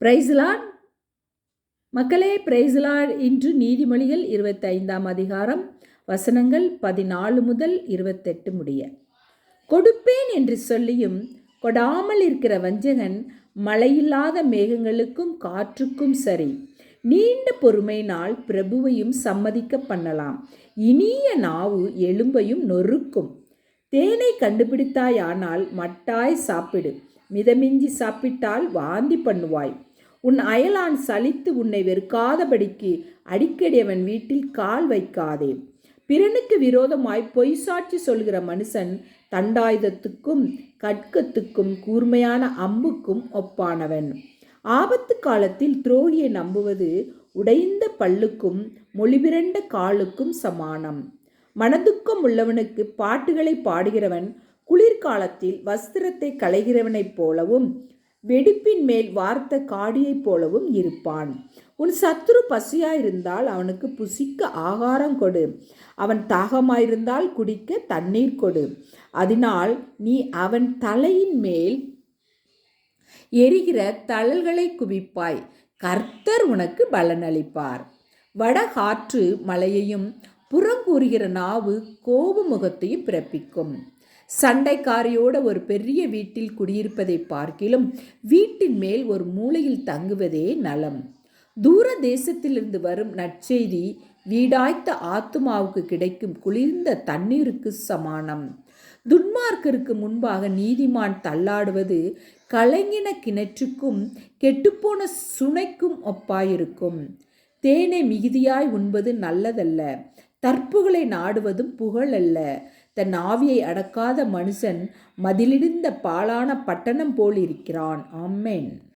Price Lord மக்களே, price Lord. இன்று நீதிமொழிகள் 25ஆம் அதிகாரம் வசனங்கள் 14 முதல் 28 முடிய. கொடுப்பேன் என்று சொல்லியும் கொடாமல் இருக்கிற வஞ்சகன் மழையில்லாத மேகங்களுக்கும் காற்றுக்கும் சரி. நீண்ட பொறுமையினால் பிரபுவையும் சம்மதிக்க பண்ணலாம். இனிய நாவு எலும்பையும் நொறுக்கும். தேனை கண்டுபிடித்தாயானால் மட்டாய் சாப்பிடு. மிதமிஞ்சி சாப்பிட்டால் வாந்தி பண்ணுவாய். உன் அயலான் சலித்து உன்னை வெறுக்காதபடிக்கு அடிக்கடி அவன் வீட்டில் கால் வைக்காதே. பிறனுக்கு விரோதமாய் பொய் சாட்சி சொல்கிற மனுஷன் தண்டாயுதத்துக்கும் கட்கத்துக்கும் கூர்மையான அம்புக்கும் ஒப்பானவன். ஆபத்து காலத்தில் துரோகியை நம்புவது உடைந்த பல்லுக்கும் மொழிபிரண்ட காலுக்கும் சமானம். மனதுக்கம் உள்ளவனுக்கு பாட்டுகளை பாடுகிறவன் குளிர்காலத்தில் வஸ்திரத்தை களைகிறவனைப் போலவும் வெடிப்பின் மேல் வார்த்த காடியைப் போலவும் இருப்பான். உன் சத்துரு பசியாயிருந்தால் அவனுக்கு புசிக்க ஆகாரம் கொடு. அவன் தாகமாயிருந்தால் குடிக்க தண்ணீர் கொடு. அதனால் நீ அவன் தலையின் மேல் எரிகிற தழல்களை குவிப்பாய். கர்த்தர் உனக்கு பலனளிப்பார். வடகாற்று மழையையும் புறங்கூறுகிற நாவு கோபமுகத்தையும் பிறப்பிக்கும். சண்டைக்காரியோட ஒரு பெரிய வீட்டில் குடியிருப்பதை பார்க்கிலும் வீட்டின் மேல் ஒரு மூலையில் தங்குவதே நலம். தூர தேசத்திலிருந்து வரும் நற்செய்தி வீடாய்த்த ஆத்துமாவுக்கு கிடைக்கும் குளிர்ந்த தண்ணீருக்கு சமானம். துன்மார்க்கருக்கு முன்பாக நீதிமான் தள்ளாடுவது கலங்கின கிணற்றுக்கும் கெட்டுப்போன சுனைக்கும் ஒப்பாயிருக்கும். தேனை மிகுதியாய் உண்பது நல்லதல்ல, தற்புகளை நாடுவதும் புகழ் அல்ல. தன் ஆவியை அடக்காத மனுஷன் மதிலிடிந்த பாழான பட்டணம் போல் இருக்கிறான். ஆமென்.